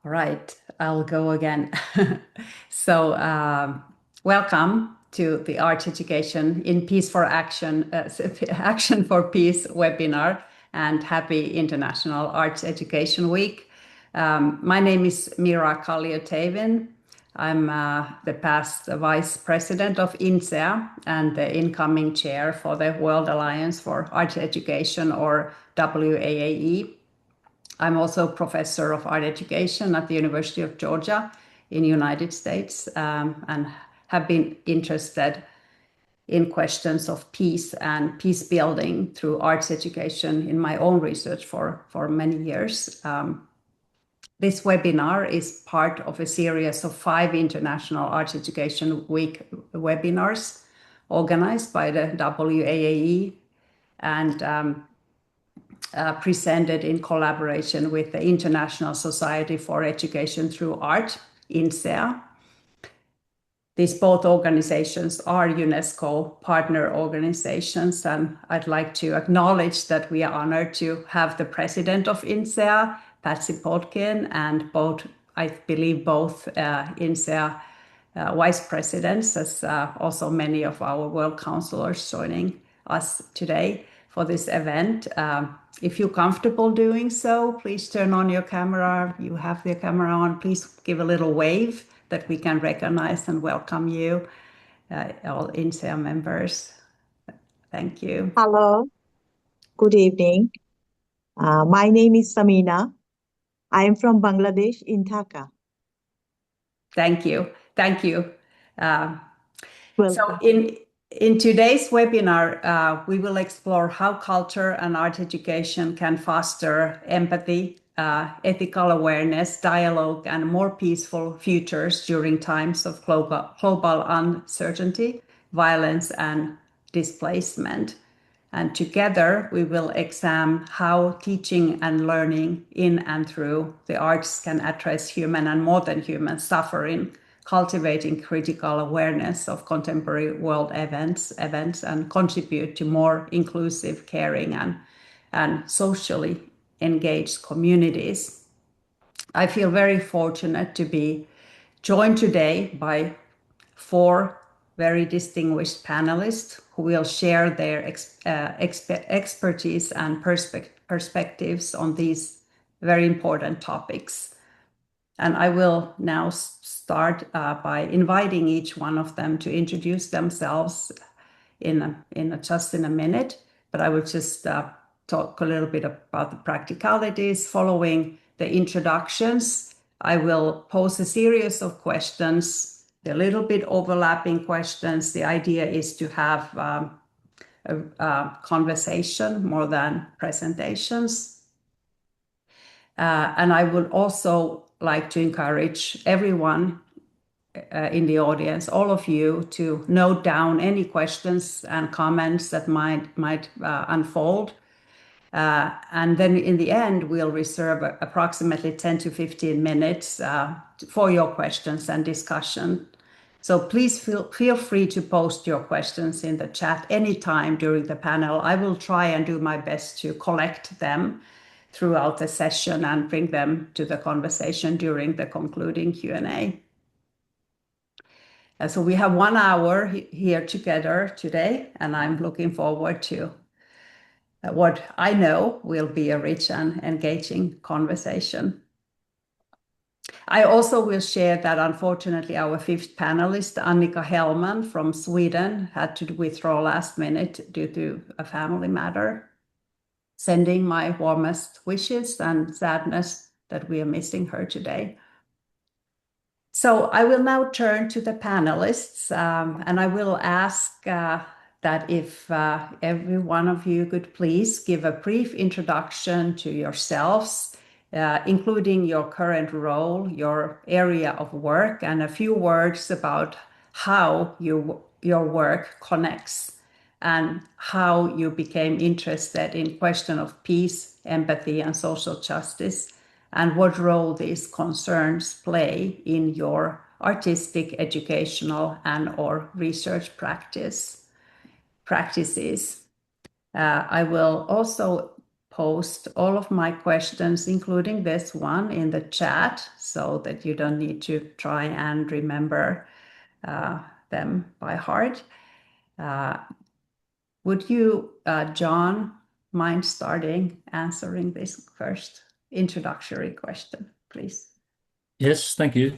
All right, I'll go again. So, welcome to the Art Education in Peace for Action, Action for Peace webinar, and happy International Arts Education Week. My name is Mira Kallio-Teiven. I'm the past Vice President of InSEA and the incoming chair for the World Alliance for Art Education, or WAAE. I'm also professor of art education at the University of Georgia in the United States, and have been interested in questions of peace and peace building through arts education in my own research for many years. This webinar is part of a series of 5 International Arts Education Week webinars organized by the WAAE and presented in collaboration with the International Society for Education Through Art, InSEA. These both organizations are UNESCO partner organizations, and I'd like to acknowledge that we are honored to have the president of InSEA, Patsy Podkin, and I believe both InSEA vice presidents, as also many of our world councilors joining us today for this event. If you're comfortable doing so, please turn on your camera. You have the camera on. Please give a little wave that we can recognize and welcome you, all InSEA members. Thank you. Hello, good evening. My name is Samina. I am from Bangladesh in Dhaka. Thank you. Thank you. Welcome. So in today's webinar, we will explore how culture and art education can foster empathy, ethical awareness, dialogue, and more peaceful futures during times of global uncertainty, violence, and displacement. And together, we will examine how teaching and learning in and through the arts can address human and more than human suffering, cultivating critical awareness of contemporary world events and contribute to more inclusive, caring, and socially engaged communities. I feel very fortunate to be joined today by 4 very distinguished panelists who will share their expertise and perspectives on these very important topics. And I will now start by inviting each one of them to introduce themselves just in a minute. But I will just talk a little bit about the practicalities. Following the introductions, I will pose a series of questions, a little bit overlapping questions. The idea is to have a conversation more than presentations. And I would also like to encourage everyone in the audience, all of you, to note down any questions and comments that might unfold. And then in the end, we'll reserve approximately 10 to 15 minutes for your questions and discussion. So please feel free to post your questions in the chat anytime during the panel. I will try and do my best to collect them throughout the session and bring them to the conversation during the concluding Q&A. So we have 1 hour here together today, and I'm looking forward to what I know will be a rich and engaging conversation. I also will share that unfortunately our 5th panelist, Annika Hellman from Sweden, had to withdraw last minute due to a family matter. Sending my warmest wishes and sadness that we are missing her today. So I will now turn to the panelists, and I will ask that if every one of you could please give a brief introduction to yourselves, including your current role, your area of work, and a few words about how your work connects and how you became interested in question of peace, empathy, and social justice, and what role these concerns play in your artistic, educational, and/or research practices. I will also post all of my questions, including this one, in the chat so that you don't need to try and remember uh, them by heart. Would you, John, mind starting answering this first introductory question, please? Yes, thank you.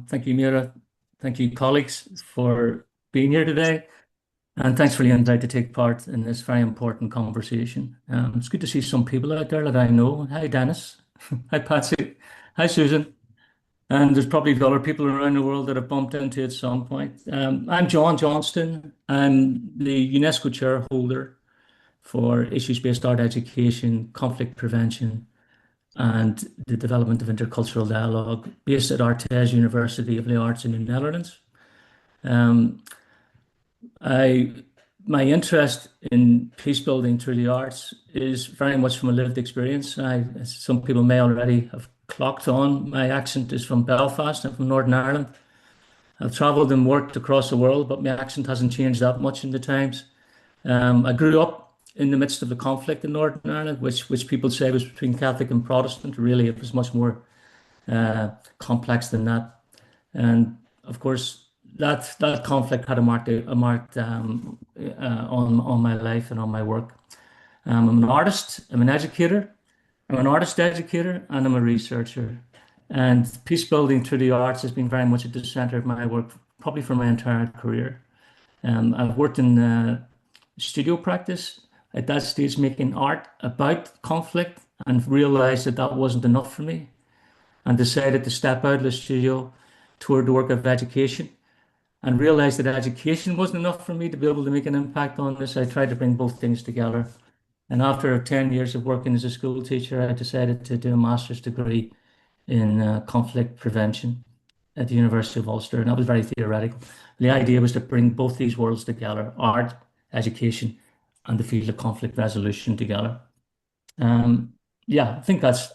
Thank you, Mira. Thank you, colleagues, for being here today. And thanks for the invite to take part in this very important conversation. It's good to see some people out there that I know. Hi, Dennis. Hi, Patsy. Hi, Susan. And there's probably other people around the world that have bumped into at some point. I'm John Johnston. I'm the UNESCO chair holder for issues-based art education, conflict prevention, and the development of intercultural dialogue based at Artes University of the Arts in the Netherlands. Um, I My interest in peace building through the arts is very much from a lived experience. As some people may already have clocked on, my accent is from Belfast. I'm from Northern Ireland. I've traveled and worked across the world, but my accent hasn't changed that much in the times. I grew up in the midst of the conflict in Northern Ireland, which people say was between Catholic and Protestant. Really, it was much more complex than that. And of course, that conflict had a marked on my life and on my work. I'm an artist. I'm an educator. I'm an artist educator, and I'm a researcher. And peace building through the arts has been very much at the center of my work, probably for my entire career. I've worked in studio practice at that stage, making art about conflict, and realized that that wasn't enough for me, and decided to step out of the studio toward the work of education, and realized that education wasn't enough for me to be able to make an impact on this. I tried to bring both things together. And after 10 years of working as a school teacher, I decided to do a master's degree in conflict prevention at the University of Ulster. And that was very theoretical. The idea was to bring both these worlds together, art, education, and the field of conflict resolution together. Yeah, I think that's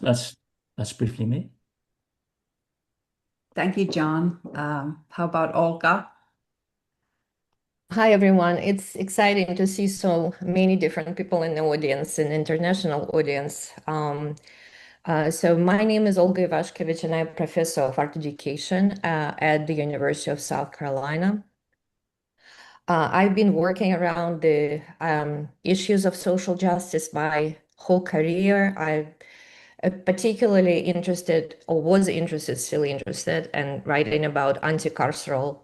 briefly me. Thank you, John. How about Olga? Hi, everyone. It's exciting to see so many different people in the audience, an international audience. So my name is Olga Ivashkevich, and I'm a professor of art education at the University of South Carolina. I've been working around the issues of social justice my whole career. I particularly interested, or was interested, still interested, in writing about anti-carceral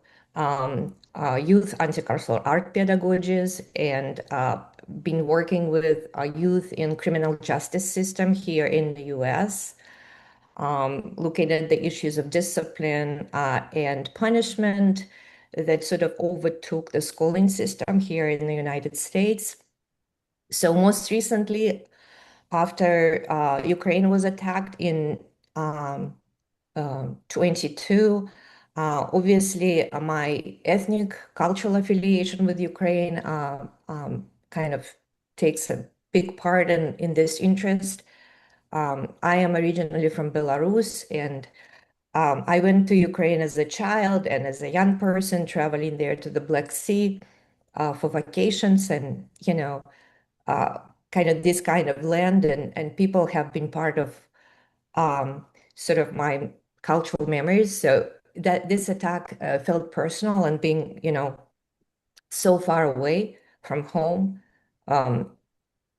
youth anti-carceral art pedagogies, and been working with youth in criminal justice system here in the US, looking at the issues of discipline and punishment that sort of overtook the schooling system here in the United States. So most recently, after Ukraine was attacked in 22, obviously my ethnic cultural affiliation with Ukraine kind of takes a big part in this interest. I am originally from Belarus, and I went to Ukraine as a child and as a young person, traveling there to the Black Sea for vacations, and uh, kind of this kind of land and people have been part of sort of my cultural memories. So that this attack felt personal, and being, so far away from home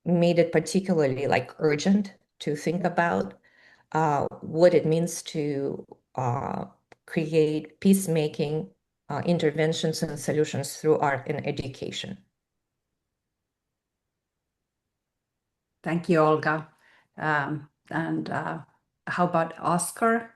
made it particularly like urgent to think about what it means to create peacemaking interventions and solutions through art and education. Thank you, Olga. And how about Oscar?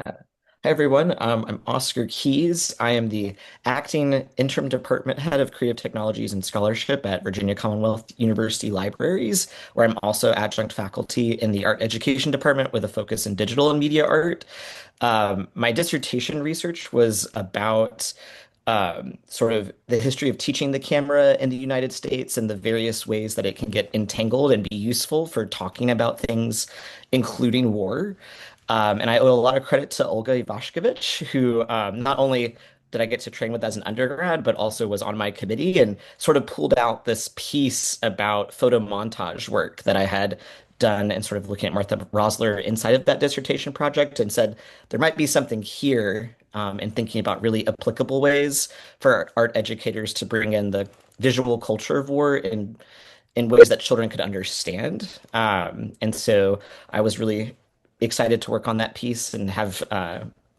Hi, everyone. I'm Oscar Keys. I am the acting interim department head of creative technologies and scholarship at Virginia Commonwealth University Libraries, where I'm also adjunct faculty in the art education department with a focus in digital and media art. My dissertation research was about sort of the history of teaching the camera in the United States and the various ways that it can get entangled and be useful for talking about things, including war. And I owe a lot of credit to Olga Ivashkevich, who not only that I get to train with as an undergrad, but also was on my committee and sort of pulled out this piece about photo montage work that I had done and sort of looking at Martha Rosler inside of that dissertation project and said there might be something here and thinking about really applicable ways for art educators to bring in the visual culture of war in ways that children could understand. And so I was really excited to work on that piece and have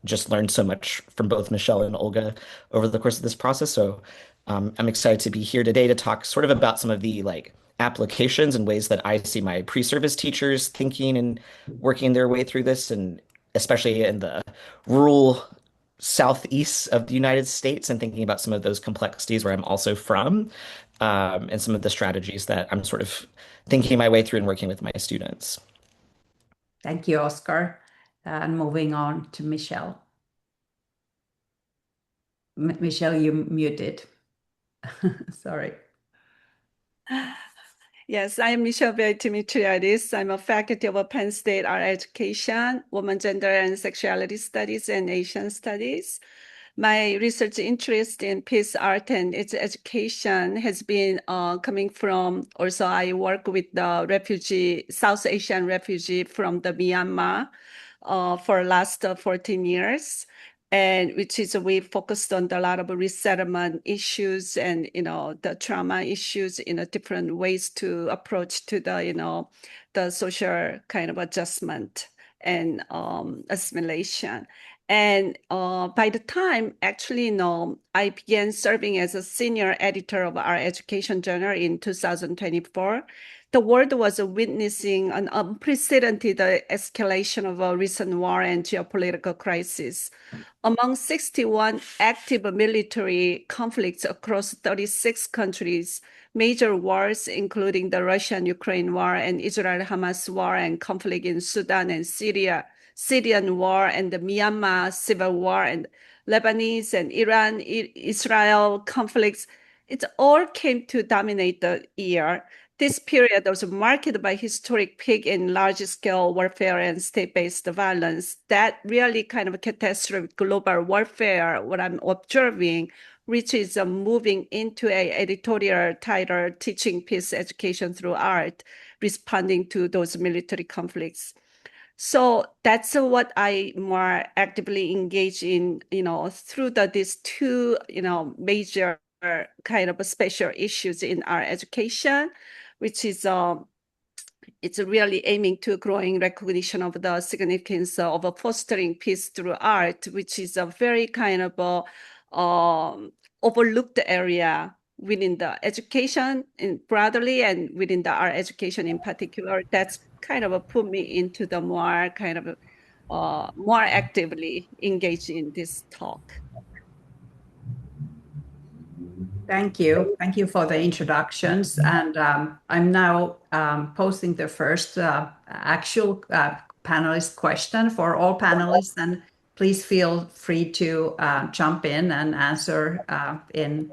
just learned so much from both Michelle and Olga over the course of this process. So I'm excited to be here today to talk sort of about some of the like applications and ways that I see my pre-service teachers thinking and working their way through this, and especially in the rural southeast of the United States and thinking about some of those complexities where I'm also from, and some of the strategies that I'm sort of thinking my way through and working with my students. Thank you, Oscar. And moving on to Michelle. Michelle, you muted. Sorry. Yes, I am Michelle Dimitriadis. I'm a faculty of Penn State Art Education, Women, Gender, and Sexuality Studies, and Asian Studies. My research interest in peace art and its education has been coming from, also I work with the South Asian refugee from the Myanmar for last 14 years. And which is we focused on a lot of resettlement issues and the trauma issues in a different ways to approach to the the social kind of adjustment and assimilation. And by the time actually I began serving as a senior editor of our education journal in 2024, the world was witnessing an unprecedented escalation of a recent war and geopolitical crisis. Among 61 active military conflicts across 36 countries, major wars, including the Russian-Ukraine war and Israel-Hamas war and conflict in Sudan and Syria, Syrian war and the Myanmar civil war and Lebanese and Israel conflicts, it all came to dominate the year. This period was marked by historic peak in large-scale warfare and state-based violence. That really kind of catastrophic global warfare, what I'm observing, which is moving into a editorial title, Teaching Peace Education Through Art, responding to those military conflicts. So that's what I more actively engage in, through these two, major kind of special issues in our education, which is it's really aiming to growing recognition of the significance of fostering peace through art, which is a very kind of overlooked area within the education in broadly and within the art education in particular. That's kind of put me into the more kind of more actively engaged in this talk. Thank you. Thank you for the introductions. And I'm now posting the first actual panelist question for all panelists. And please feel free to jump in and answer in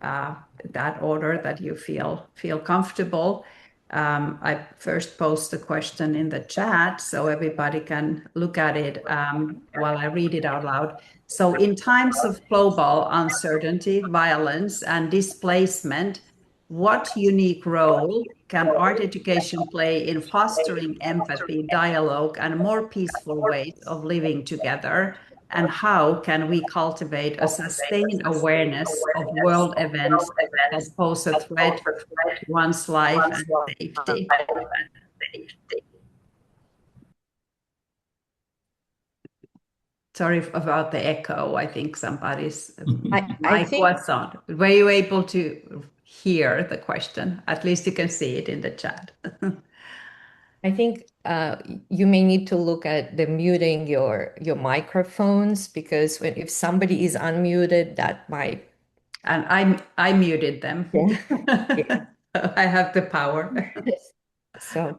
that order that you feel comfortable. I first post the question in the chat so everybody can look at it while I read it out loud. So in times of global uncertainty, violence, and displacement, what unique role can art education play in fostering empathy, dialogue, and more peaceful ways of living together? And how can we cultivate a sustained awareness of world events that pose a threat to one's life and safety? Sorry about the echo. I think somebody's mic was on. Were you able to hear the question? At least you can see it in the chat. I think you may need to look at the muting your microphones, because if somebody is unmuted, that might. And I muted them. Yeah. I have the power. So.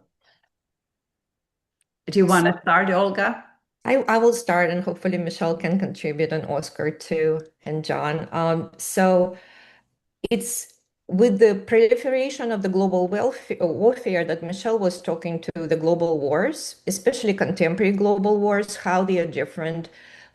Do you want to start, Olga? I will start, and hopefully Michelle can contribute, and Oscar too, and John. So it's with the proliferation of the global warfare that Michelle was talking to, the global wars, especially contemporary global wars, how they are different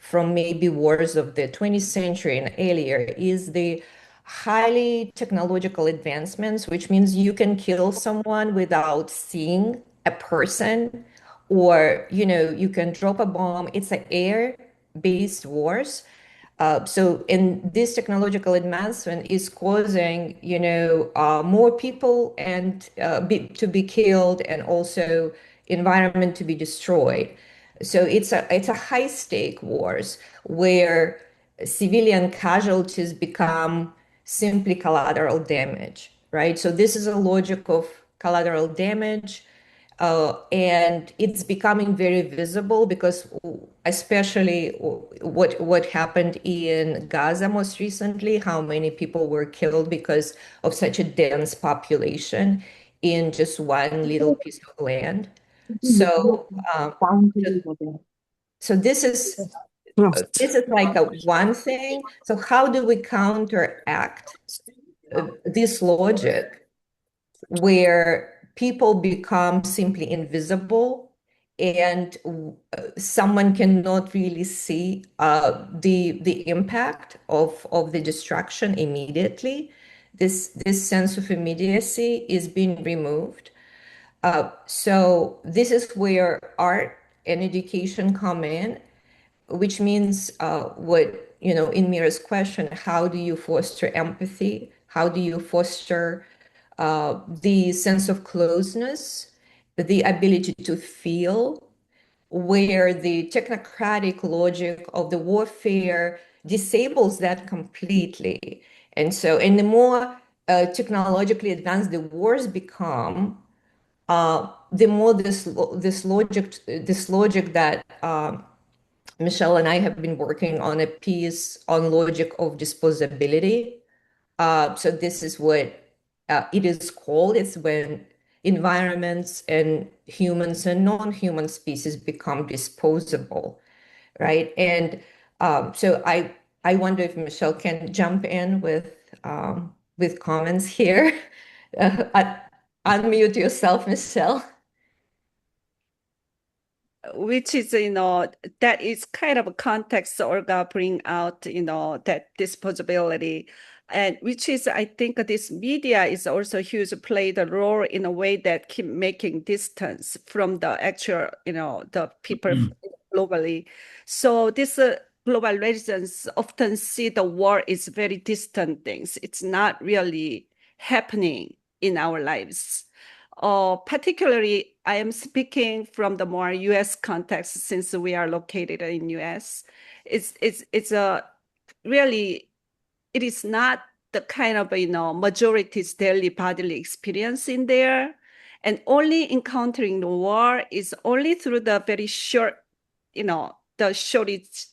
from maybe wars of the 20th century and earlier is the highly technological advancements, which means you can kill someone without seeing a person, or you can drop a bomb. It's an air-based wars. And this technological advancement is causing, more people and to be killed, and also environment to be destroyed. So it's a high stake wars where civilian casualties become simply collateral damage, right? So this is a logic of collateral damage. And it's becoming very visible because especially what happened in Gaza most recently, how many people were killed because of such a dense population in just one little piece of land. So, so this is like a one thing. So how do we counteract this logic where people become simply invisible and someone cannot really see the impact of the destruction immediately? This sense of immediacy is being removed. So this is where art and education come in, which means what, in Mira's question, how do you foster empathy? How do you foster the sense of closeness, the ability to feel, where the technocratic logic of the warfare disables that completely? And the more technologically advanced the wars become, the more this logic that Michelle and I have been working on a piece on logic of disposability. So this is what it is called. It's when environments and humans and non-human species become disposable, right? And so I wonder if Michelle can jump in with comments here. Unmute yourself, Michelle. Which is, that is kind of a context Olga bring out, that disposability. And which is, I think this media is also huge, play the role in a way that keep making distance from the actual, the people globally. So this global regions often see the war is very distant things. It's not really happening in our lives. Particularly, I am speaking from the more U.S. context since we are located in U.S. It's a really, it is not the kind of majority's daily bodily experience in there, and only encountering the war is only through the very short, the shortage,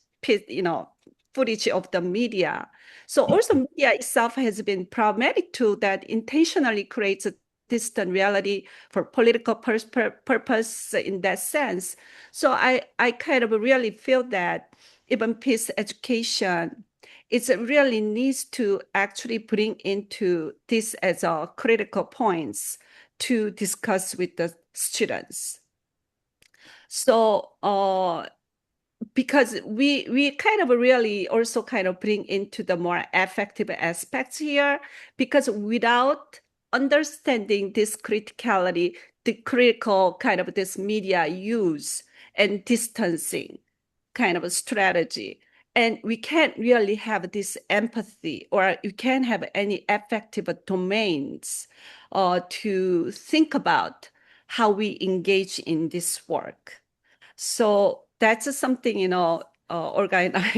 footage of the media. So also media itself has been problematic too, that intentionally creates a distant reality for political purpose in that sense. So I kind of really feel that even peace education, it really needs to actually bring into this as a critical points to discuss with the students. So because we kind of really also kind of bring into the more affective aspects here, because without understanding this criticality, the critical kind of this media use and distancing kind of a strategy, and we can't really have this empathy, or you can't have any effective domains to think about how we engage in this work. So that's something, Olga and I,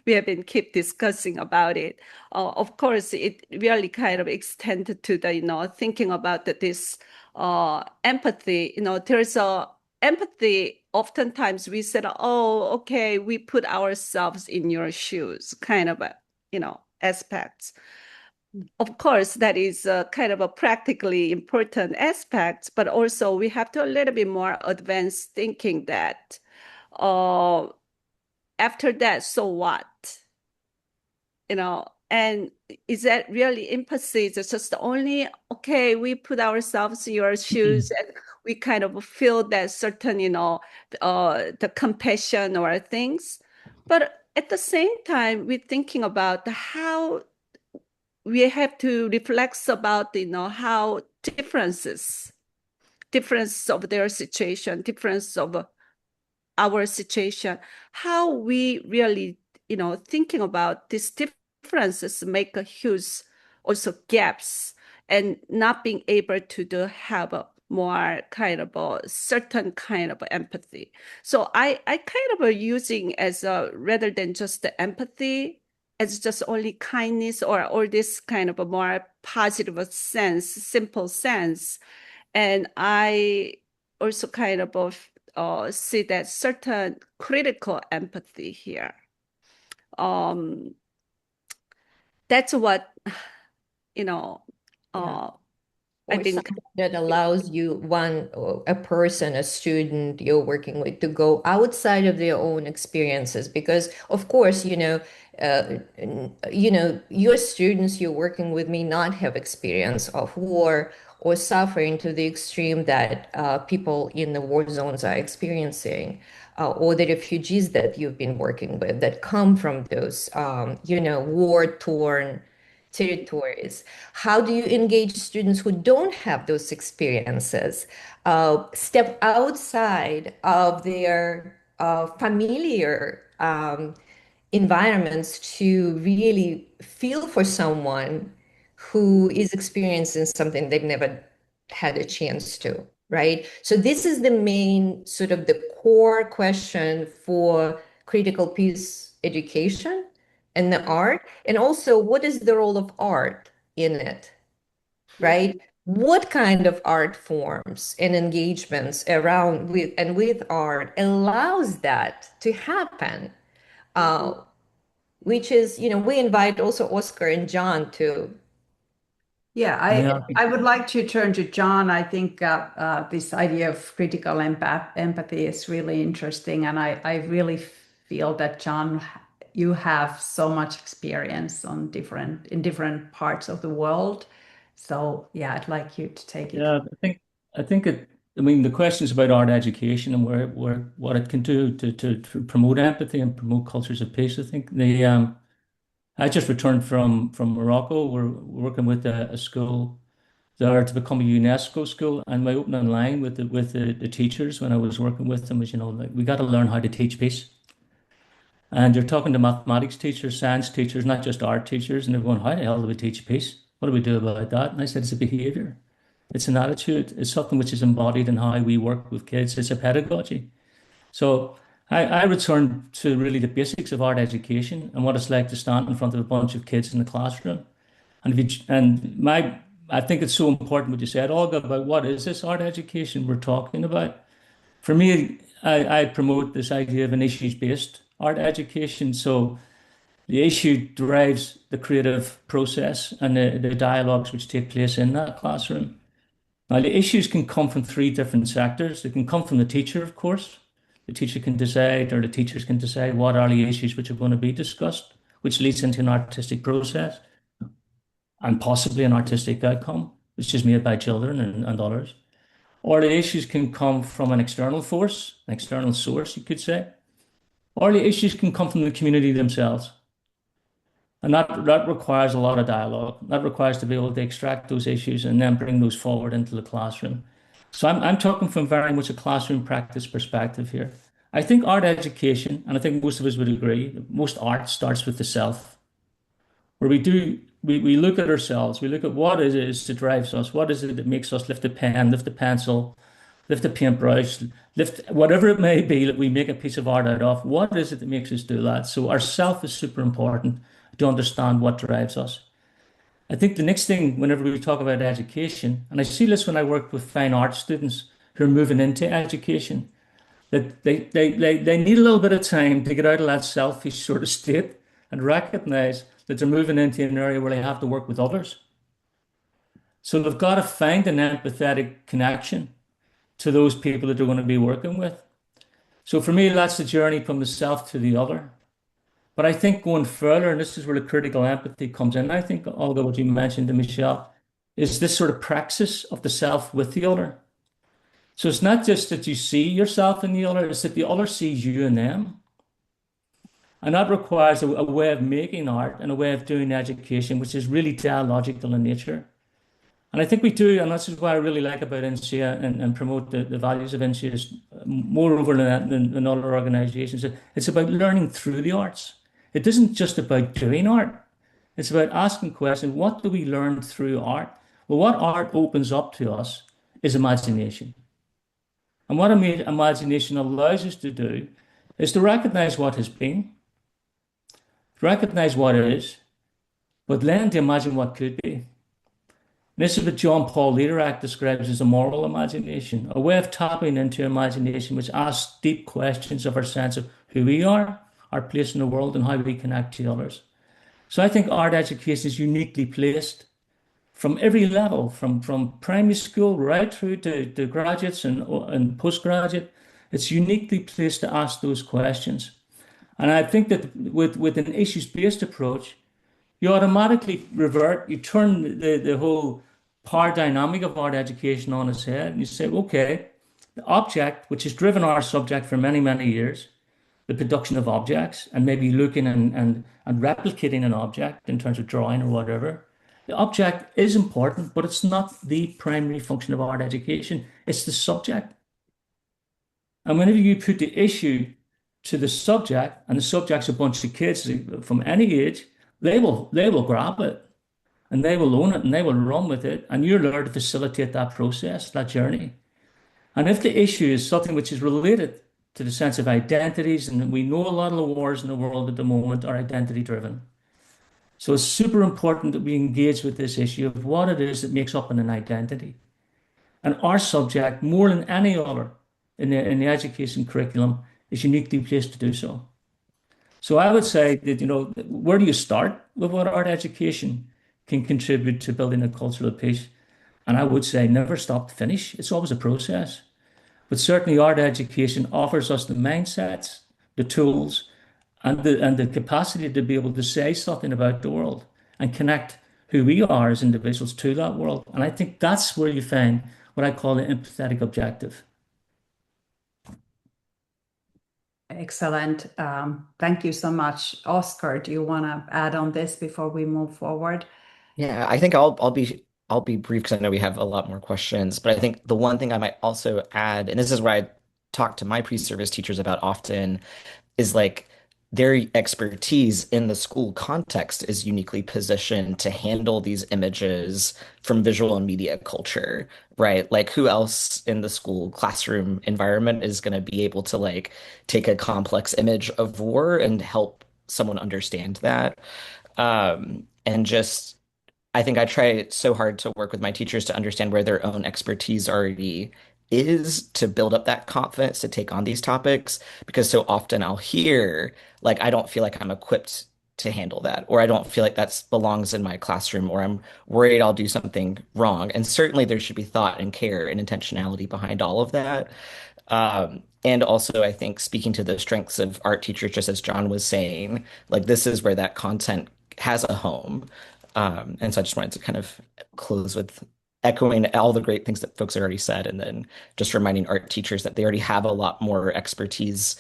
we have been keep discussing about it. Of course, it really kind of extended to the, thinking about this empathy. There's a empathy. Oftentimes we said, oh, okay, we put ourselves in your shoes, kind of aspects. Of course, that is kind of a practically important aspect, but also we have to a little bit more advanced thinking that after that, so what? And is that really empathy? It's just only, okay, we put ourselves in your shoes and we kind of feel that certain, the compassion or things. But at the same time, we're thinking about how we have to reflect about, how difference of their situation, difference of our situation, how we really, thinking about these differences make a huge also gaps and not being able to have a more kind of a certain kind of empathy. So I kind of using as a rather than just the empathy as just only kindness or this kind of a more positive sense, simple sense. And I also kind of see that certain critical empathy here. That's what, you know, Yeah. I've Or been. something that allows you, a person, a student you're working with, to go outside of their own experiences. Because, of course, your students you're working with may not have experience of war or suffering to the extreme that people in the war zones are experiencing, or the refugees that you've been working with that come from those, war-torn territories. How do you engage students who don't have those experiences, step outside of their familiar environments to really feel for someone who is experiencing something they've never had a chance to, right? So this is the main sort of the core question for critical peace education and the art. And also, what is the role of art in it, right? What kind of art forms and engagements around with art allows that to happen? Which is, we invite also Oscar and John to. Yeah, Yeah, I would like to turn to John. I think this idea of critical empathy is really interesting, and I really feel that John, you have so much experience in different parts of the world. So yeah, I'd like you to take it. yeah. I think it. I mean, the questions about art education and where what it can do to promote empathy and promote cultures of peace. I think I just returned from Morocco. We're working with a school there to become a UNESCO school, and my opening line with the teachers when I was working with them was, like, we got to learn how to teach peace. And you're talking to mathematics teachers, science teachers, not just art teachers, and they're going, how the hell do we teach peace? What do we do about that? And I said, it's a behavior. It's an attitude. It's something which is embodied in how we work with kids. It's a pedagogy. So I return to really the basics of art education and what it's like to stand in front of a bunch of kids in the classroom. And if you, and my I think it's so important what you said, Olga, about what is this art education we're talking about. For me, I promote this idea of an issues-based art education. So the issue drives the creative process and the dialogues which take place in that classroom. Now, the issues can come from three different sectors. They can come from the teacher, of course. The teacher can decide, or the teachers can decide, what are the issues which are going to be discussed, which leads into an artistic process and possibly an artistic outcome, which is made by children and others. Or the issues can come from an external force, an external source, you could say. Or the issues can come from the community themselves. And that requires a lot of dialogue. That requires to be able to extract those issues and then bring those forward into the classroom. So I'm talking from very much a classroom practice perspective here. I think art education, and I think most of us would agree, that most art starts with the self, where we look at ourselves, we look at what it is that drives us, what is it that makes us lift the pen, lift the pencil, lift the paintbrush, lift whatever it may be that we make a piece of art out of. What is it that makes us do that? So our self is super important to understand what drives us. I think the next thing, whenever we talk about education, and I see this when I work with fine art students who are moving into education, that they need a little bit of time to get out of that selfish sort of state and recognize that they're moving into an area where they have to work with others. So they've got to find an empathetic connection to those people that they're going to be working with. So for me, that's the journey from the self to the other. But I think going further, and this is where the critical empathy comes in, I think, Olga, what you mentioned to Michelle, is this sort of praxis of the self with the other. So it's not just that you see yourself in the other, it's that the other sees you in them. And that requires a way of making art and a way of doing education, which is really dialogical in nature. And I think we do, and this is what I really like about InSEA and promote the values of InSEA is moreover than other organizations. It's about learning through the arts. It isn't just about doing art. It's about asking questions, what do we learn through art? Well, what art opens up to us is imagination. And what imagination allows us to do is to recognize what has been, recognize what is, but then to imagine what could be. This is what John Paul Lederach describes as a moral imagination, a way of tapping into imagination which asks deep questions of our sense of who we are, our place in the world, and how we connect to others. So I think art education is uniquely placed from every level, from primary school right through to graduates and postgraduate. It's uniquely placed to ask those questions. And I think that with an issues-based approach, you automatically revert, you turn the whole power dynamic of art education on its head, and you say, okay, the object, which has driven our subject for many, many years, the production of objects, and maybe looking and replicating an object in terms of drawing or whatever. The object is important, but it's not the primary function of art education. It's the subject. And whenever you put the issue to the subject, and the subject's a bunch of kids from any age, they will grab it and they will own it and they will run with it. And you're there to facilitate that process, that journey. And if the issue is something which is related to the sense of identities, and we know a lot of the wars in the world at the moment are identity driven. So it's super important that we engage with this issue of what it is that makes up an identity. And our subject, more than any other in the education curriculum, is uniquely placed to do so. So I would say that, where do you start with what art education can contribute to building a culture of peace? And I would say never stop to finish. It's always a process. But certainly art education offers us the mindsets, the tools, and the capacity to be able to say something about the world and connect who we are as individuals to that world. And I think that's where you find what I call the empathetic objective. Excellent. Thank you so much. Oscar, do you want to add on this before we move forward? Yeah, I think I'll be brief because I know we have a lot more questions, but I think the one thing I might also add, and this is what I talk to my pre-service teachers about often, is like their expertise in the school context is uniquely positioned to handle these images from visual and media culture, right? Like who else in the school classroom environment is going to be able to like take a complex image of war and help someone understand that? And just I think I try so hard to work with my teachers to understand where their own expertise already is to build up that confidence to take on these topics because so often I'll hear like I don't feel like I'm equipped to handle that or I don't feel like that belongs in my classroom or I'm worried I'll do something wrong. And certainly there should be thought and care and intentionality behind all of that. And also, I think speaking to the strengths of art teachers, just as John was saying, like this is where that content has a home. And so I just wanted to kind of close with echoing all the great things that folks had already said, and then just reminding art teachers that they already have a lot more expertise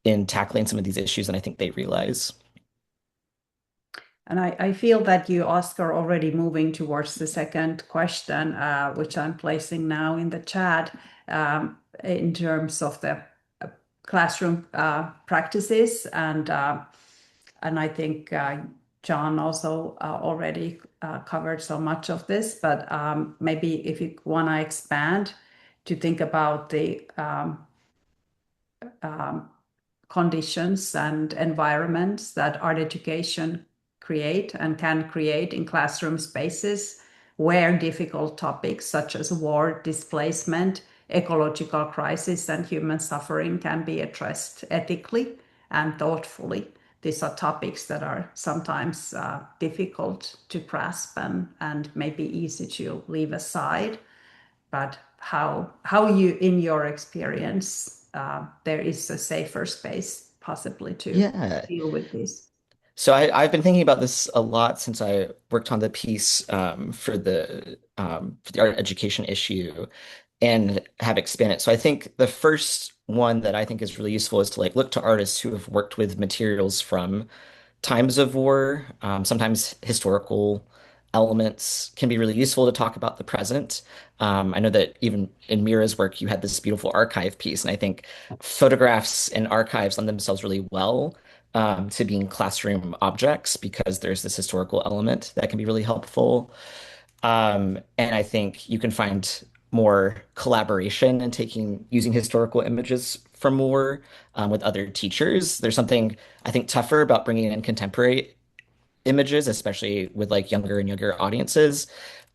in tackling some of these issues than I think they realize. And I feel that you, Oscar, already moving towards the second question, which I'm placing now in the chat, in terms of the classroom practices, and I think John also already covered so much of this, but maybe if you want to expand to think about the conditions and environments that art education create and can create in classroom spaces where difficult topics such as war, displacement, ecological crisis, and human suffering can be addressed ethically and thoughtfully. These are topics that are sometimes difficult to grasp and maybe easy to leave aside. But how you, in your experience, there is a safer space possibly to Yeah. deal with this? So I've been thinking about this a lot since I worked on the piece for the art education issue and have expanded. So I think the first one that I think is really useful is to like look to artists who have worked with materials from times of war. Sometimes historical elements can be really useful to talk about the present. I know that even in Mira's work, you had this beautiful archive piece, and I think photographs and archives lend themselves really well to being classroom objects because there's this historical element that can be really helpful. And I think you can find more collaboration and using historical images from war with other teachers. There's something I think tougher about bringing in contemporary images, especially with like younger and younger audiences.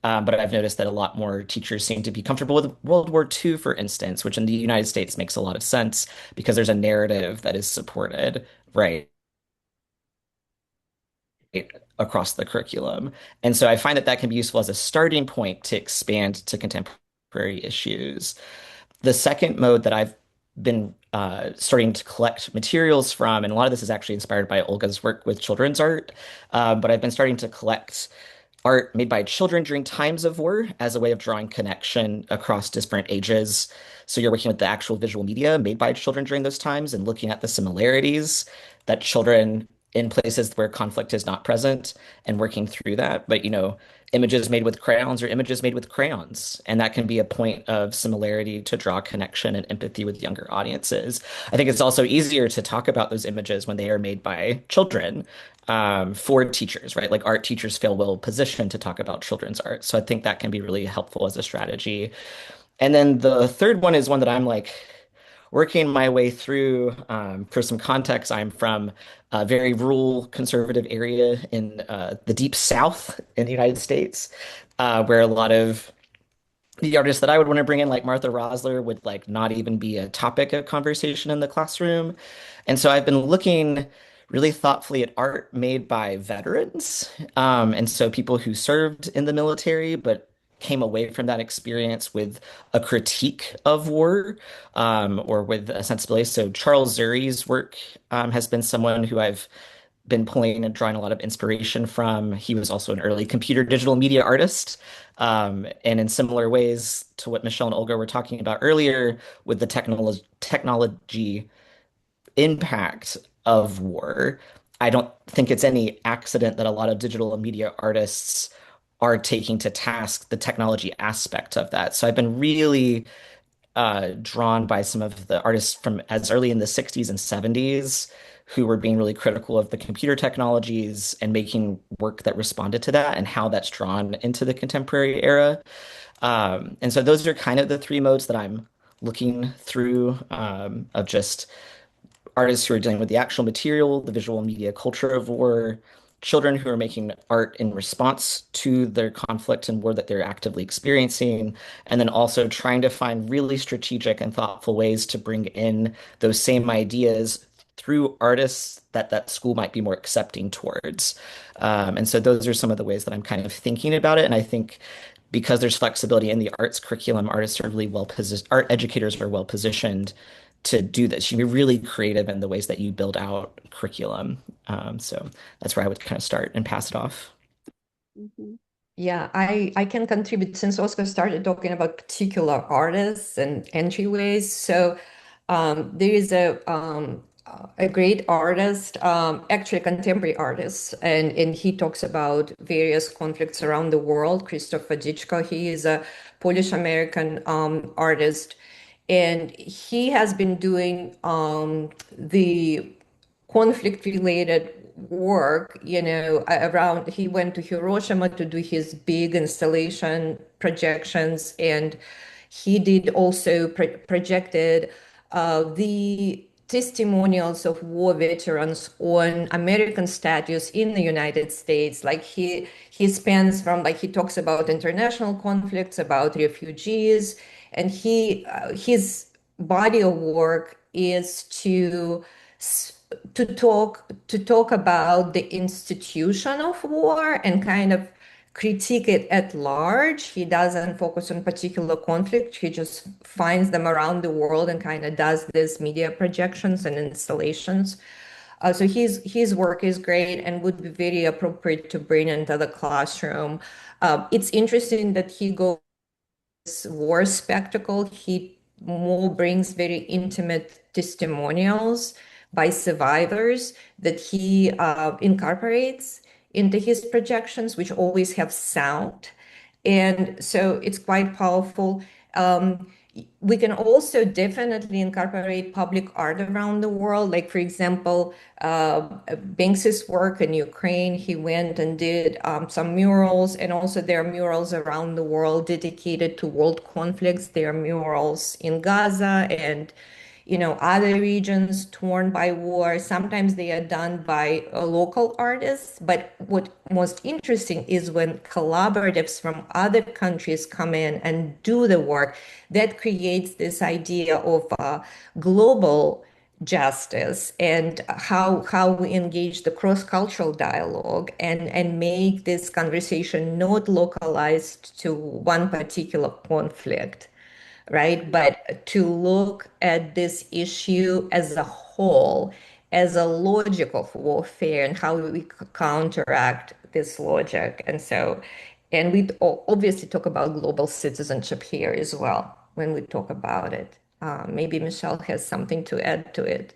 But I've noticed that a lot more teachers seem to be comfortable with World War II, for instance, which in the United States makes a lot of sense because there's a narrative that is supported, right, across the curriculum. And so I find that that can be useful as a starting point to expand to contemporary issues. The second mode that I've been starting to collect materials from, and a lot of this is actually inspired by Olga's work with children's art, but I've been starting to collect art made by children during times of war as a way of drawing connection across different ages. So you're working with the actual visual media made by children during those times and looking at the similarities that children in places where conflict is not present and working through that. But, images made with crayons or images made with crayons. And that can be a point of similarity to draw connection and empathy with younger audiences. I think it's also easier to talk about those images when they are made by children for teachers, right? Like art teachers feel well positioned to talk about children's art. So I think that can be really helpful as a strategy. And then the third one is one that I'm like working my way through. For some context, I'm from a very rural conservative area in the deep South in the United States, where a lot of the artists that I would want to bring in, like Martha Rosler, would like not even be a topic of conversation in the classroom. And so I've been looking really thoughtfully at art made by veterans. And so people who served in the military, but came away from that experience with a critique of war, or with a sensibility. So Charles Zuri's work has been someone who I've been pulling and drawing a lot of inspiration from. He was also an early computer digital media artist. And in similar ways to what Michelle and Olga were talking about earlier with the technology impact of war, I don't think it's any accident that a lot of digital media artists are taking to task the technology aspect of that. So I've been really drawn by some of the artists from as early in the 60s and 70s who were being really critical of the computer technologies and making work that responded to that and how that's drawn into the contemporary era. And so those are kind of the three modes that I'm looking through, of just artists who are dealing with the actual material, the visual media culture of war, children who are making art in response to their conflict and war that they're actively experiencing, and then also trying to find really strategic and thoughtful ways to bring in those same ideas through artists that school might be more accepting towards. And so those are some of the ways that I'm kind of thinking about it. And I think because there's flexibility in the arts curriculum, artists are really well positioned, art educators are well positioned to do this. You can be really creative in the ways that you build out curriculum. So that's where I would kind of start and pass it off. Mhm. Yeah, I can contribute since Oscar started talking about particular artists and entryways. So there is a great artist, actually a contemporary artist, and he talks about various conflicts around the world. Christopher Ditchko, he is a Polish American artist, and he has been doing the conflict related work, around. He went to Hiroshima to do his big installation projections, and he did also projected the testimonials of war veterans on American status in the United States. Like he spans from, like, he talks about international conflicts, about refugees, and his body of work is to talk about the institution of war and kind of critique it at large. He doesn't focus on particular conflict. He just finds them around the world and kind of does these media projections and installations. So his work is great and would be very appropriate to bring into the classroom. It's interesting that he goes war spectacle. Mo brings very intimate testimonials by survivors that he incorporates into his projections, which always have sound. And so it's quite powerful. We can also definitely incorporate public art around the world. Like, for example, Banksy's work in Ukraine, he went and did some murals, and also there are murals around the world dedicated to world conflicts. There are murals in Gaza and other regions torn by war. Sometimes they are done by local artists, but what most interesting is when collaboratives from other countries come in and do the work. That creates this idea of global justice and how we engage the cross-cultural dialogue and make this conversation not localized to one particular conflict, right? But to look at this issue as a whole, as a logic of warfare and how we counteract this logic. And we obviously talk about global citizenship here as well when we talk about it. Maybe Michelle has something to add to it.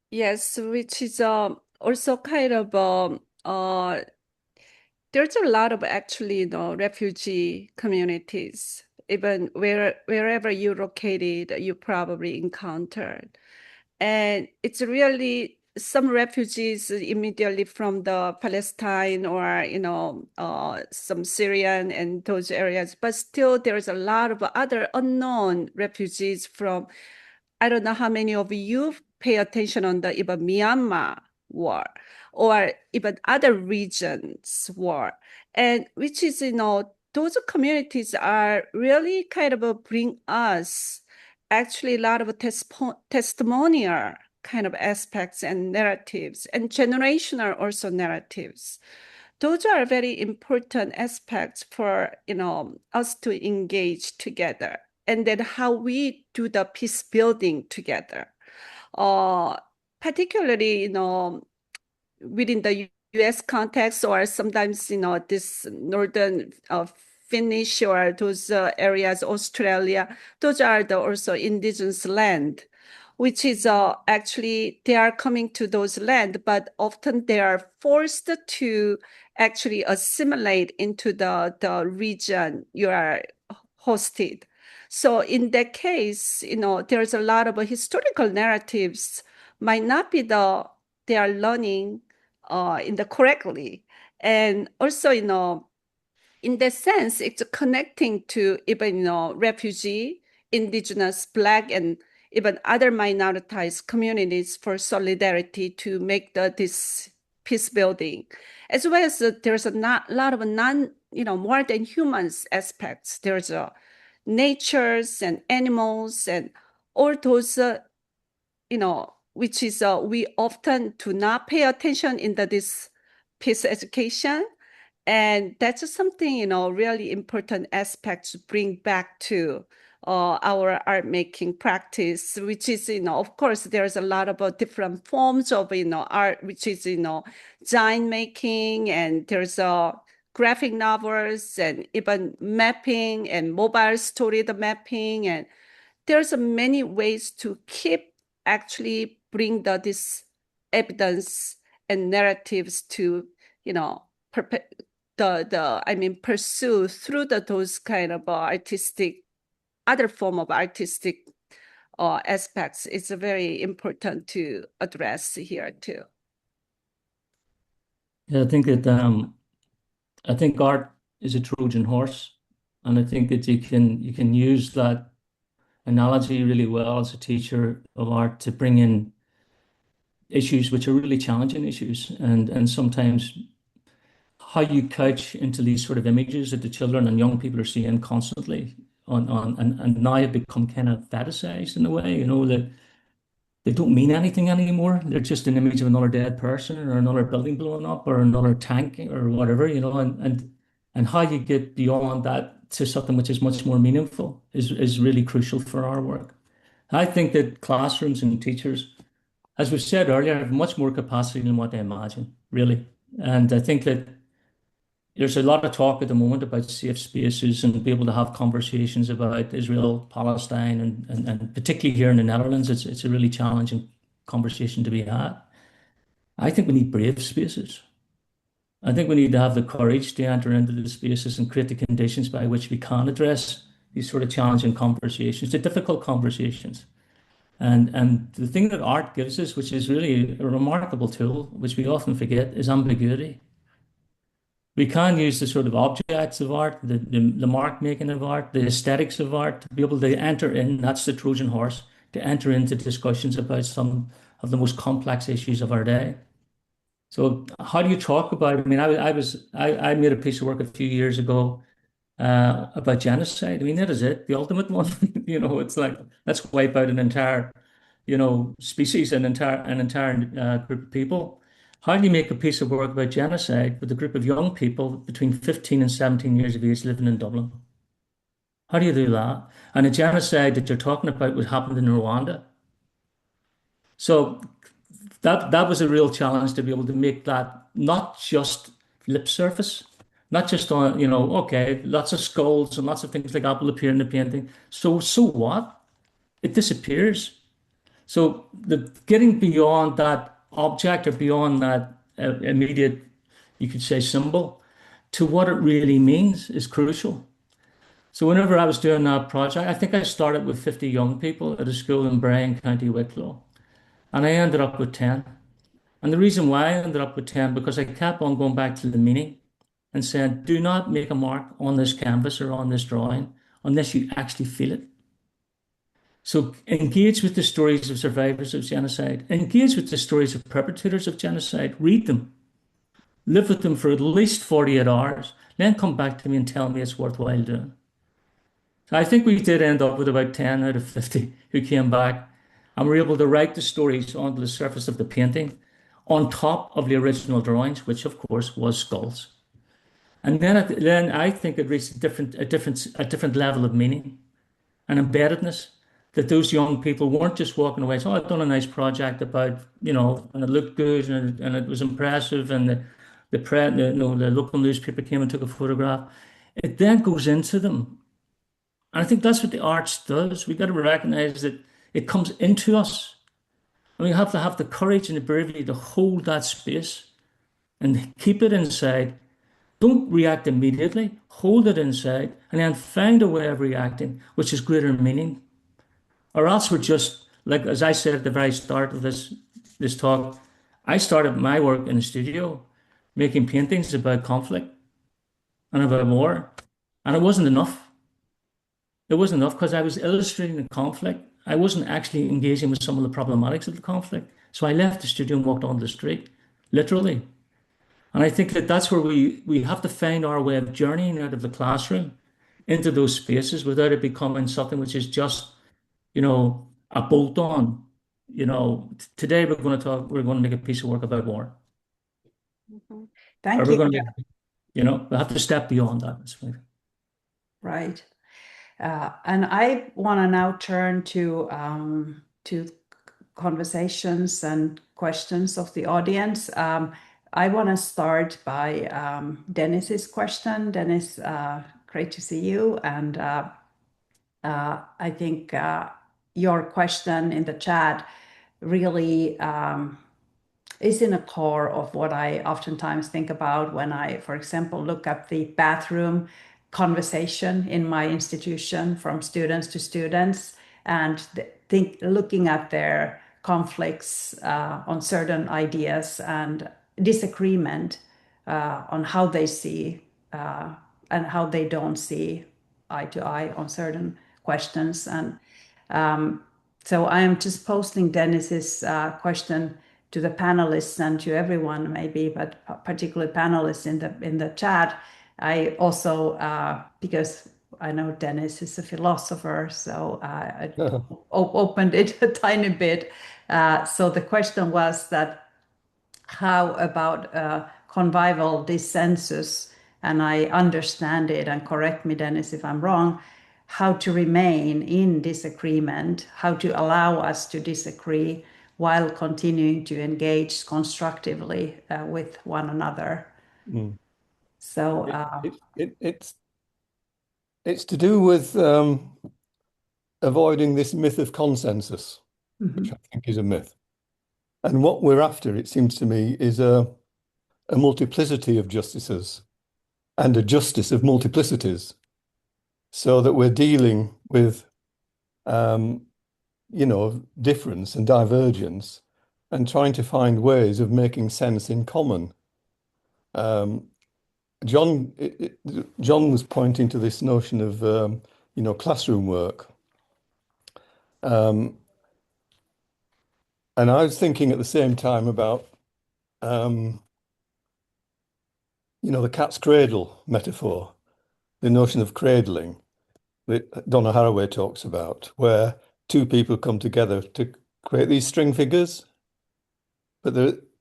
Yes, which is also kind of there's a lot of actually refugee communities. Even wherever you're located, you probably encountered. And it's really some refugees immediately from the Palestine or some Syrian and those areas, but still there's a lot of other unknown refugees from, I don't know how many of you pay attention on the even Myanmar war or even other regions war, and which is those communities are really kind of bring us actually a lot of testimonial kind of aspects and narratives and generational also narratives. Those are very important aspects for us to engage together, and then how we do the peace building together. Particularly, within the US context, or sometimes, this northern Finnish or those areas, Australia, those are the also indigenous land, which is actually they are coming to those land, but often they are forced to actually assimilate into the region you are hosted. So in that case, there's a lot of historical narratives might not be they are learning in the correctly. And also, in that sense, it's connecting to even, refugee, indigenous, Black, and even other minoritized communities for solidarity to make this peace building, as well as there's a lot of more than humans aspects. There's natures and animals and all those, which is we often do not pay attention in this peace education. And that's something, really important aspect to bring back to our art making practice, which is, of course, there's a lot of different forms of, art, which is, design making, and there's graphic novels and even mapping and mobile story, the mapping. And there's many ways to keep actually bring this evidence and narratives to, pursue through those kind of artistic, other form of artistic aspects. It's very important to address here too. Yeah, I think art is a Trojan horse, and I think that you can use that analogy really well as a teacher of art to bring in issues which are really challenging issues, and sometimes how you couch into these sort of images that the children and young people are seeing constantly and now have become kind of fetishized in a way, that they don't mean anything anymore. They're just an image of another dead person or another building blowing up or another tank or whatever, and how you get beyond that to something which is much more meaningful is really crucial for our work. I think that classrooms and teachers, as we said earlier, have much more capacity than what they imagine, really. And I think that there's a lot of talk at the moment about safe spaces and be able to have conversations about Israel, Palestine, and particularly here in the Netherlands, it's a really challenging conversation to be had. I think we need brave spaces. I think we need to have the courage to enter into the spaces and create the conditions by which we can address these sort of challenging conversations, the difficult conversations. And the thing that art gives us, which is really a remarkable tool, which we often forget, is ambiguity. We can use the sort of objects of art, the mark making of art, the aesthetics of art, to be able to enter in, that's the Trojan horse, to enter into discussions about some of the most complex issues of our day. So how do you talk about it? I mean, I made a piece of work a few years ago about genocide. I mean, that is it, the ultimate one. It's like, let's wipe out an entire, species, an entire group of people. How do you make a piece of work about genocide with a group of young people between 15 and 17 years of age living in Dublin? How do you do that? And the genocide that you're talking about was happened in Rwanda. So that was a real challenge to be able to make that not just lip surface, not just on, okay, lots of skulls and lots of things like that will appear in the painting. So what? It disappears. So the getting beyond that object or beyond that immediate, you could say, symbol to what it really means is crucial. So whenever I was doing that project, I think I started with 50 young people at a school in Bray, County Wicklow, and I ended up with 10. And the reason why I ended up with 10, because I kept on going back to the meaning and saying, do not make a mark on this canvas or on this drawing unless you actually feel it. So engage with the stories of survivors of genocide, engage with the stories of perpetrators of genocide, read them, live with them for at least 48 hours, then come back to me and tell me it's worthwhile doing. So I think we did end up with about 10 out of 50 who came back and were able to write the stories onto the surface of the painting on top of the original drawings, which of course was skulls. And then I think it reached a different level of meaning and embeddedness, that those young people weren't just walking away saying, oh, I've done a nice project about, and it looked good and it was impressive, and the local newspaper came and took a photograph. It then goes into them. And I think that's what the arts does. We've got to recognize that it comes into us. And we have to have the courage and the bravery to hold that space and keep it inside. Don't react immediately, hold it inside, and then find a way of reacting, which is greater meaning. Or else we're just, like, as I said at the very start of this talk, I started my work in the studio making paintings about conflict and about war, and it wasn't enough. It wasn't enough because I was illustrating the conflict. I wasn't actually engaging with some of the problematics of the conflict. So I left the studio and walked on the street, literally. And I think that that's where we have to find our way of journeying out of the classroom into those spaces without it becoming something which is just, a bolt on. Today we're going to make a piece of work about war. Or Thank we're you. going to make, we have to step beyond that. Right. And I want to now turn to conversations and questions of the audience. I want to start by Dennis's question. Dennis, great to see you. And I think your question in the chat really is in a core of what I oftentimes think about when I, for example, look at the bathroom conversation in my institution from students to students, and looking at their conflicts on certain ideas and disagreement on how they see and how they don't see eye to eye on certain questions. And so I am just posting Dennis's question to the panelists and to everyone, maybe, but particularly panelists in the chat. I also, because I know Dennis is a philosopher, so I opened it a tiny bit. So the question was that how about convivial dissensus? And I understand it, and correct me, Dennis, if I'm wrong, how to remain in disagreement, how to allow us to disagree while continuing to engage constructively with one another. So It's to do with avoiding this myth of consensus, which I think is a myth. And what we're after, it seems to me, is a multiplicity of justices and a justice of multiplicities, so that we're dealing with, difference and divergence and trying to find ways of making sense in common. Um, John was pointing to this notion of, classroom work. Um, and I was thinking at the same time about, the cat's cradle metaphor, the notion of cradling that Donna Haraway talks about, where two people come together to create these string figures. But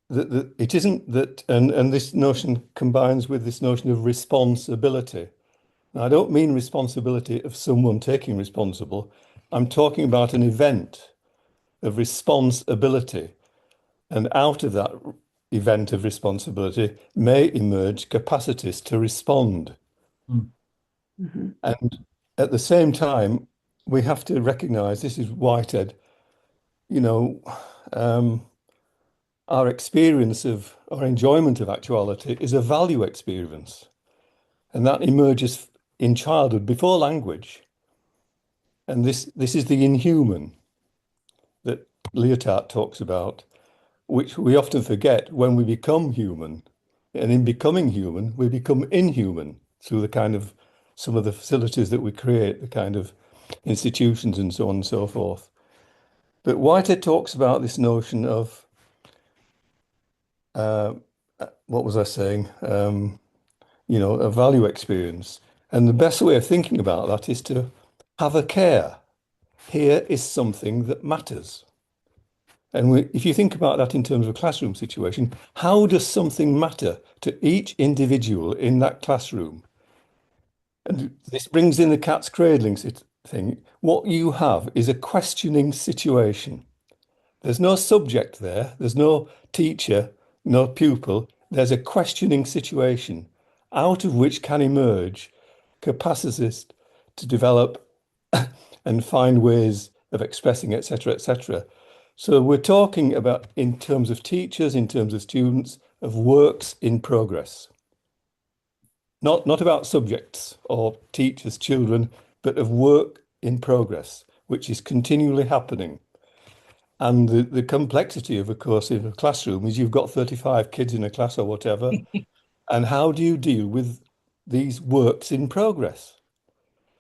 it isn't that, and this notion combines with this notion of responsibility. Now, I don't mean responsibility of someone taking responsible. I'm talking about an event of responsibility. And out of that event of responsibility may emerge capacities to respond. And at the same time, we have to recognize, this is Whitehead, our experience of, our enjoyment of actuality is a value experience. And that emerges in childhood before language. And this is the inhuman that Lyotard talks about, which we often forget when we become human. And in becoming human, we become inhuman through the kind of some of the facilities that we create, the kind of institutions and so on and so forth. But Whitehead talks about this notion of, what was I saying? A value experience. And the best way of thinking about that is to have a care. Here is something that matters. And if you think about that in terms of a classroom situation, how does something matter to each individual in that classroom? And this brings in the cat's cradling thing. What you have is a questioning situation. There's no subject there. There's no teacher, no pupil. There's a questioning situation out of which can emerge capacities to develop and find ways of expressing, etc., etc. So we're talking about, in terms of teachers, in terms of students, of works in progress. Not about subjects or teachers, children, but of work in progress, which is continually happening. And the complexity of a course in a classroom is you've got 35 kids in a class or whatever. And how do you deal with these works in progress?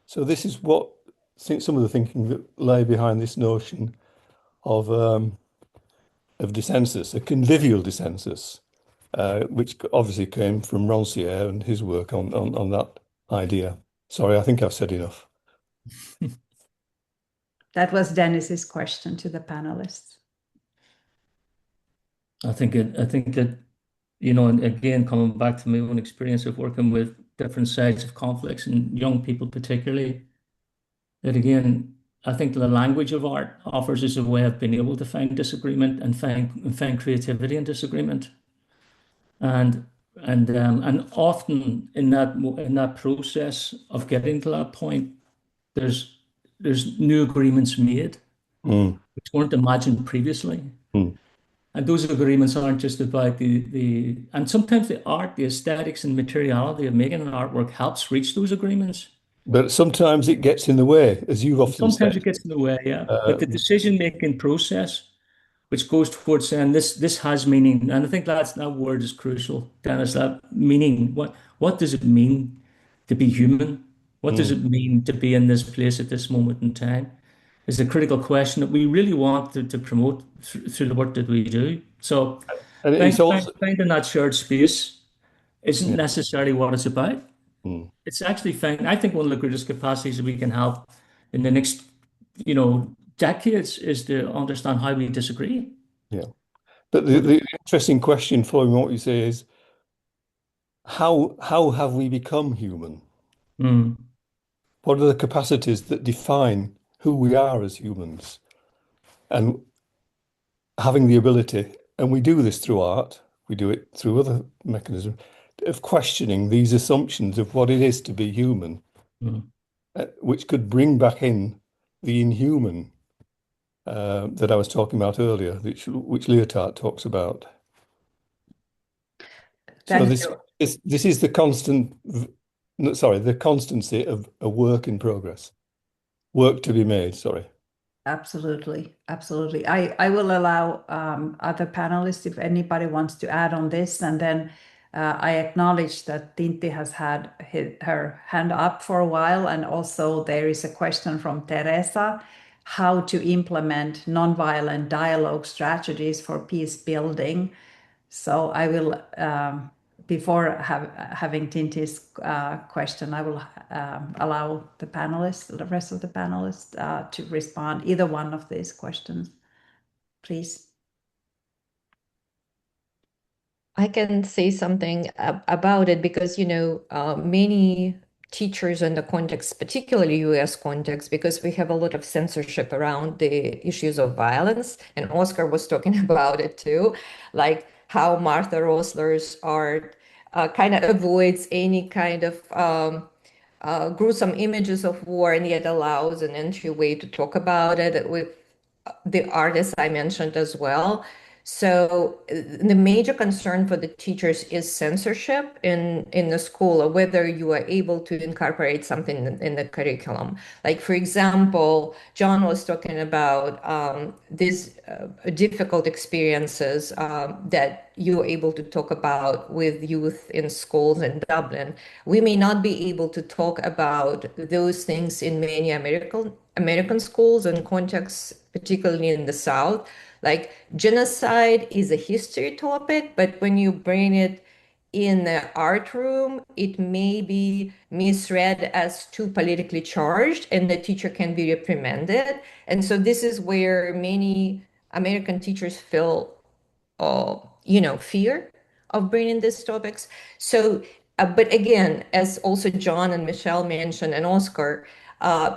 So this is what some of the thinking that lay behind this notion of dissensus, a convivial dissensus, which obviously came from Rancière and his work on that idea. Sorry, I think I've said enough. that was Dennis's question to the panelists. I think that, and again, coming back to my own experience of working with different sides of conflicts and young people particularly, that again, I think the language of art offers us a way of being able to find disagreement and find creativity in disagreement. And often in that process of getting to that point, there's new agreements made which weren't imagined previously. And those agreements aren't just about and sometimes the art, the aesthetics and materiality of making an artwork helps reach those agreements. But sometimes it gets in the way, as you've often Sometimes said. it gets in the way, yeah. But the decision-making process, which goes towards saying this has meaning, and I think that word is crucial, Dennis, that meaning. What does it mean to be human? What does it mean to be in this place at this moment in time? Is a critical question that we really want to promote through the work that we do. So And it's also, finding that shared space isn't necessarily what it's about. It's actually I think one of the greatest capacities that we can have in the next, decades is to understand how we disagree. yeah. But the interesting question following what you say is, how have we become human? What are the capacities that define who we are as humans? And having the ability, and we do this through art, we do it through other mechanisms, of questioning these assumptions of what it is to be human, Mm. which could bring back in the inhuman that I was talking about earlier, which Lyotard talks about. So Thank this you. this is the no, sorry, the constancy of a work in progress, work to be made. Sorry. Absolutely, absolutely. I will allow other panelists if anybody wants to add on this, and then I acknowledge that Tinti has had her hand up for a while, and also there is a question from Teresa, how to implement nonviolent dialogue strategies for peace building. So I will, before having Tinti's question, I will allow the panelists, the rest of the panelists, to respond either one of these questions, please. I can say something about it because, many teachers in the context, particularly US context, because we have a lot of censorship around the issues of violence, and Oscar was talking about it too, like how Martha Rosler's art kind of avoids any kind of gruesome images of war and yet allows an entryway to talk about it with the artists I mentioned as well. So the major concern for the teachers is censorship in the school, or whether you are able to incorporate something in the curriculum. Like, for example, John was talking about these difficult experiences that you're able to talk about with youth in schools in Dublin. We may not be able to talk about those things in many American schools and contexts, particularly in the South. Like, genocide is a history topic, but when you bring it in the art room, it may be misread as too politically charged, and the teacher can be reprimanded. And so this is where many American teachers feel fear of bringing these topics. So, but again, as also John and Michelle mentioned, and Oscar,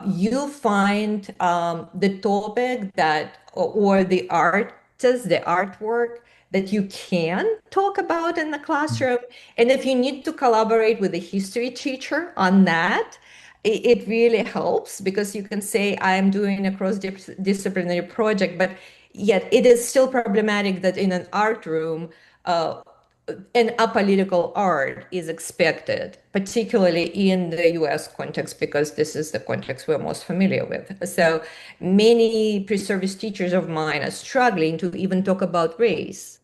you find the topic or the artist, the artwork that you can talk about in the classroom. And if you need to collaborate with a history teacher on that, it really helps because you can say, I'm doing a cross-disciplinary project, but yet it is still problematic that in an art room, an apolitical art is expected, particularly in the US context, because this is the context we're most familiar with. So many pre-service teachers of mine are struggling to even talk about race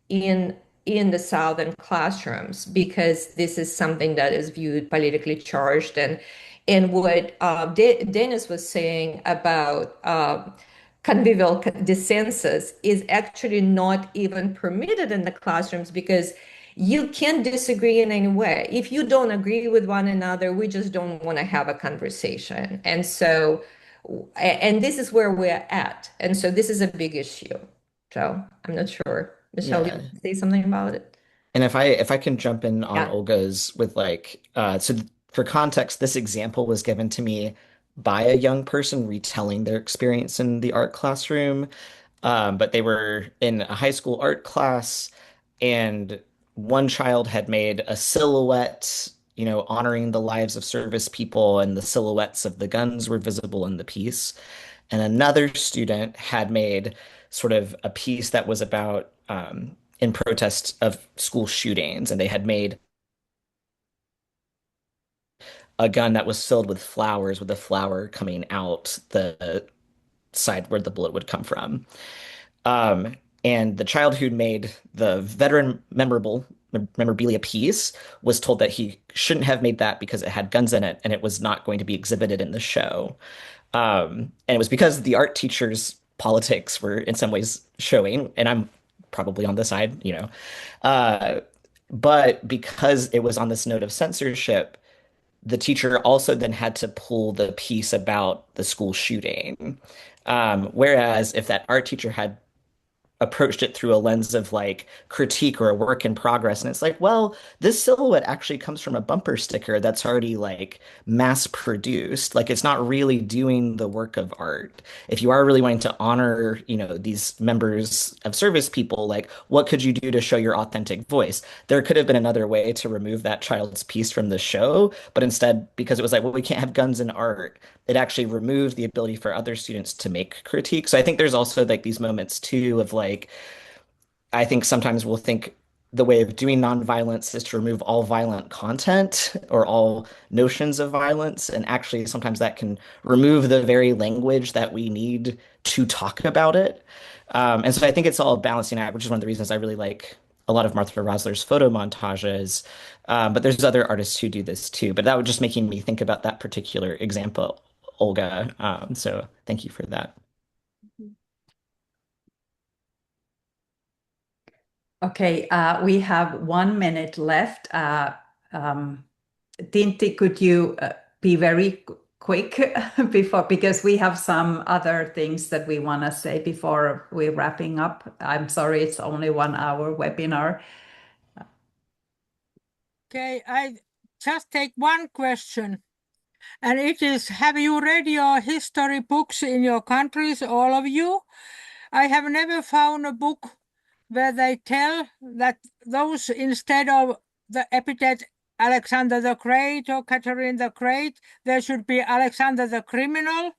in in the Southern classrooms because this is something that is viewed politically charged. And what Dennis was saying about convivial dissensus is actually not even permitted in the classrooms because you can't disagree in any way. If you don't agree with one another, we just don't want to have a conversation. And so, and this is where we're at. And so this is a big issue. So I'm not sure. Michelle, you Yeah. want to say something about it? And if I can jump in on Yeah. Olga's with for context, this example was given to me by a young person retelling their experience in the art classroom. But they were in a high school art class, and one child had made a silhouette, honoring the lives of service people, and the silhouettes of the guns were visible in the piece. And another student had made sort of a piece that was about in protest of school shootings, and they had made a gun that was filled with flowers, with the flower coming out the side where the bullet would come from. Um, and the child who made the veteran memorabilia piece was told that he shouldn't have made that because it had guns in it and it was not going to be exhibited in the show. And it was because the art teacher's politics were in some ways showing, and I'm probably on the side, uh, but because it was on this note of censorship, the teacher also then had to pull the piece about the school shooting. Whereas if that art teacher had approached it through a lens of like critique or a work in progress. And it's like, well, this silhouette actually comes from a bumper sticker that's already like mass produced. Like it's not really doing the work of art. If you are really wanting to honor, these members of service people, like what could you do to show your authentic voice? There could have been another way to remove that child's piece from the show, but instead, because it was like, well, we can't have guns in art, it actually removed the ability for other students to make critiques. So I think there's also like these moments too of like, I think sometimes we'll think the way of doing nonviolence is to remove all violent content or all notions of violence. And actually, sometimes that can remove the very language that we need to talk about it. And so I think it's all a balancing act, which is one of the reasons I really like a lot of Martha Rosler's photo montages. But there's other artists who do this too. But that was just making me think about that particular example, Olga. So thank you for that. Okay, we have 1 minute left. Tinti, could you be very quick because we have some other things that we want to say before we're wrapping up. I'm sorry, it's only 1 hour webinar. Okay, I just take one question. And it is, have you read your history books in your countries, all of you? I have never found a book where they tell that those, instead of the epithet Alexander the Great or Catherine the Great, there should be Alexander the Criminal,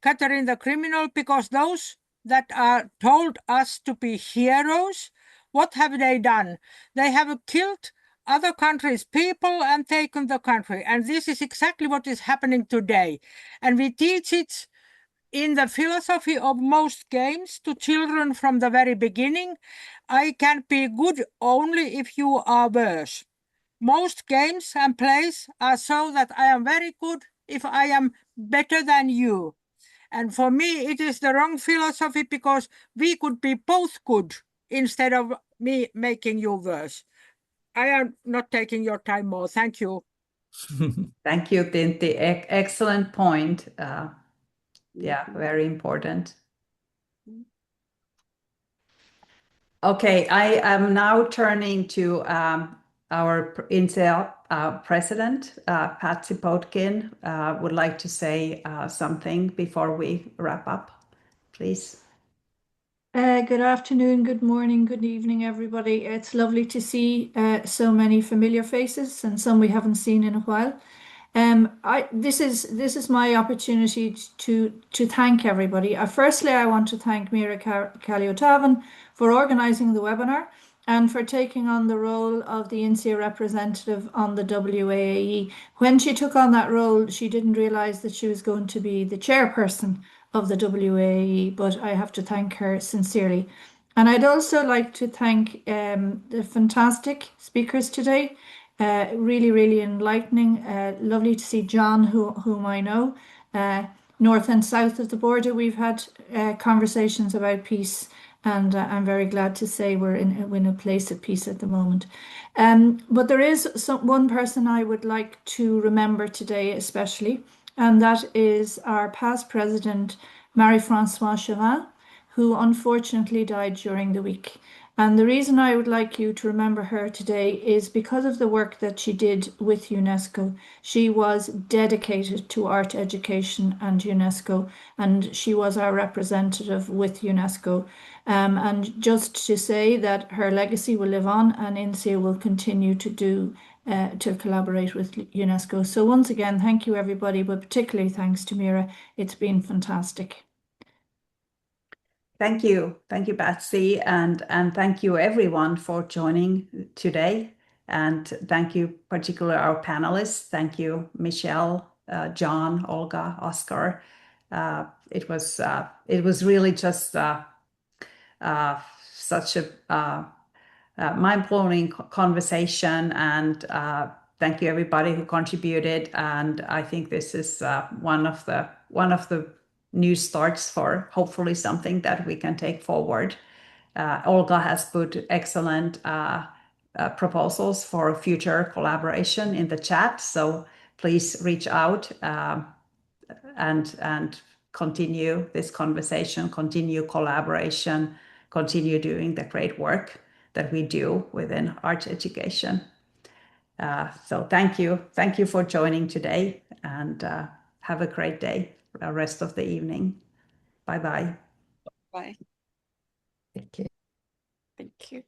Catherine the Criminal, because those that are told us to be heroes, what have they done? They have killed other countries' people and taken the country. And this is exactly what is happening today. And we teach it in the philosophy of most games to children from the very beginning. I can be good only if you are worse. Most games and plays are so that I am very good if I am better than you. And for me, it is the wrong philosophy because we could be both good instead of me making you worse. I am not taking your time more. Thank you. Thank you, Tinti. Excellent point. Yeah, very important. Okay, I am now turning to our InSEA president, Patsy Potkin, would like to say something before we wrap up, please. Good afternoon, good morning, good evening, everybody. It's lovely to see so many familiar faces and some we haven't seen in a while. This is my opportunity to thank everybody. Firstly, I want to thank Mira Kaliotavan for organising the webinar and for taking on the role of the InSEA representative on the WAAE. When she took on that role, she didn't realise that she was going to be the chairperson of the WAAE, but I have to thank her sincerely. And I'd also like to thank the fantastic speakers today. Really, really enlightening. Lovely to see John, whom I know. North and south of the border, we've had conversations about peace, and I'm very glad to say we're in a place of peace at the moment. But there is one person I would like to remember today especially, and that is our past president, Marie-Françoise Chavin, who unfortunately died during the week. And the reason I would like you to remember her today is because of the work that she did with UNESCO. She was dedicated to art education and UNESCO, and she was our representative with UNESCO. And just to say that her legacy will live on, and InSEA will continue to collaborate with UNESCO. So once again, thank you everybody, but particularly thanks to Mira. It's been fantastic. Thank you, Patsy, and thank you everyone for joining today, and thank you particularly our panelists. Thank you, Michelle, John, Olga, Oscar. It was really just such a mind-blowing conversation, and thank you everybody who contributed. And I think this is one of the new starts for hopefully something that we can take forward. Olga has put excellent proposals for future collaboration in the chat, so please reach out and continue this conversation, continue collaboration continue doing the great work that we do within art education. So thank you for joining today, and have a great day, rest of the evening. Bye-bye. Bye. Thank you. Thank you.